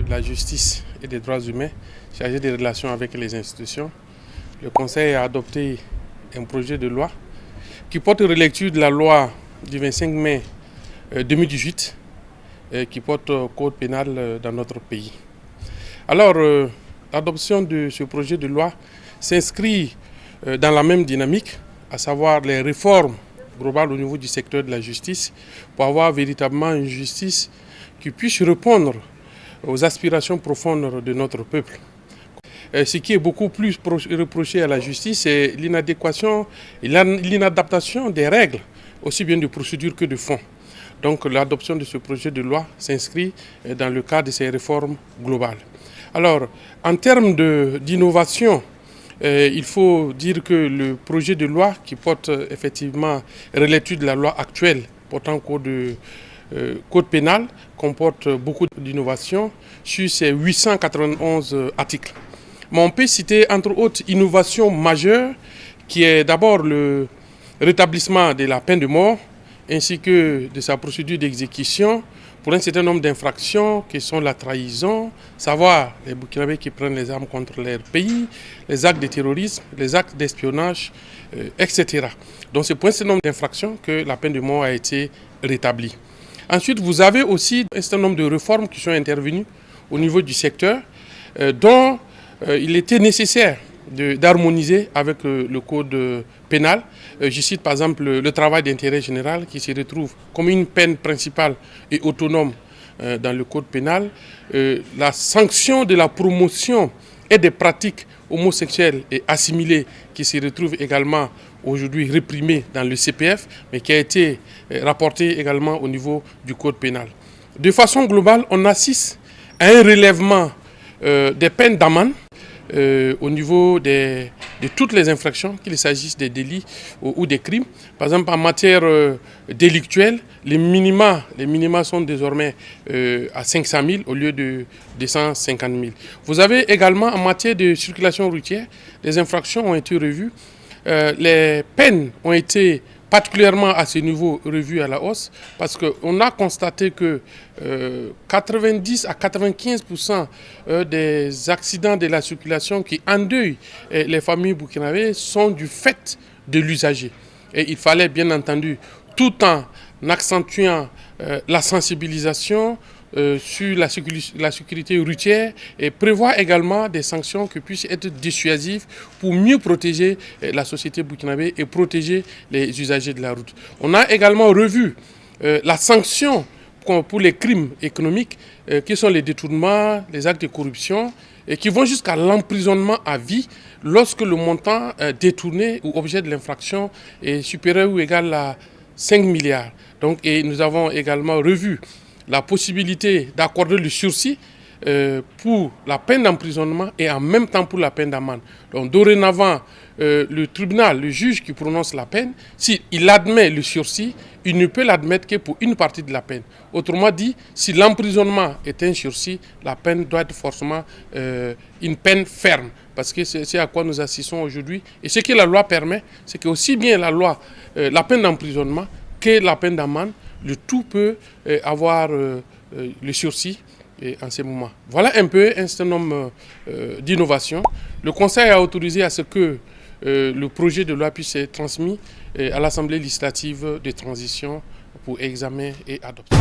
de la justice et des droits humains, chargé des relations avec les institutions, le Conseil a adopté un projet de loi qui porte relecture de la loi du 25 mai 2018 qui porte code pénal dans notre pays. Alors, l'adoption de ce projet de loi s'inscrit dans la même dynamique, à savoir les réformes globales au niveau du secteur de la justice, pour avoir véritablement une justice qui puisse répondre aux aspirations profondes de notre peuple. Ce qui est beaucoup plus reproché à la justice, c'est l'inadéquation et l'inadaptation des règles, aussi bien de procédure que de fond. Donc l'adoption de ce projet de loi s'inscrit dans le cadre de ces réformes globales. Alors, en termes d'innovation, il faut dire que le projet de loi qui porte effectivement relecture de la loi actuelle portant code pénal comporte beaucoup d'innovations sur ces 891 articles. Mais on peut citer entre autres innovation majeure qui est d'abord le rétablissement de la peine de mort ainsi que de sa procédure d'exécution pour un certain nombre d'infractions qui sont la trahison, savoir les Burkinabés qui prennent les armes contre leur pays, les actes de terrorisme, les actes d'espionnage, etc. Donc c'est pour un certain nombre d'infractions que la peine de mort a été rétablie. Ensuite, vous avez aussi un certain nombre de réformes qui sont intervenues au niveau du secteur dont il était nécessaire d'harmoniser avec le code pénal. Je cite par exemple le travail d'intérêt général qui se retrouve comme une peine principale et autonome dans le code pénal. La sanction de la promotion et des pratiques homosexuelles et assimilées qui se retrouve également aujourd'hui réprimée dans le CPF, mais qui a été rapportée également au niveau du code pénal. De façon globale, on assiste à un relèvement des peines d'amende au niveau de toutes les infractions, qu'il s'agisse des délits ou des crimes. Par exemple, en matière délictuelle, les minima sont désormais à 500 000 au lieu de 250 000. Vous avez également en matière de circulation routière, les infractions ont été revues. Les peines ont été particulièrement à ce niveau revues à la hausse parce qu'on a constaté que 90 à 95% des accidents de la circulation qui endeuillent les familles burkinabées sont du fait de l'usager. Et il fallait bien entendu, tout en accentuant la sensibilisation sur la sécurité routière et prévoir également des sanctions qui puissent être dissuasives pour mieux protéger la société burkinabé et protéger les usagers de la route. On a également revu la sanction pour les crimes économiques qui sont les détournements, les actes de corruption et qui vont jusqu'à l'emprisonnement à vie lorsque le montant détourné ou objet de l'infraction est supérieur ou égal à 5 milliards. Donc, et nous avons également revu la possibilité d'accorder le sursis pour la peine d'emprisonnement et en même temps pour la peine d'amende. Donc dorénavant, le tribunal, le juge qui prononce la peine, s'il admet le sursis, il ne peut l'admettre que pour une partie de la peine. Autrement dit, si l'emprisonnement est un sursis, la peine doit être forcément une peine ferme. Parce que c'est à quoi nous assistons aujourd'hui. Et ce que la loi permet, c'est que aussi bien la peine d'emprisonnement que la peine d'amende, le tout peut avoir le sursis en ce moment. Voilà un peu un certain nombre d'innovations. Le Conseil a autorisé à ce que le projet de loi puisse être transmis à l'Assemblée législative de transition pour examen et adoption.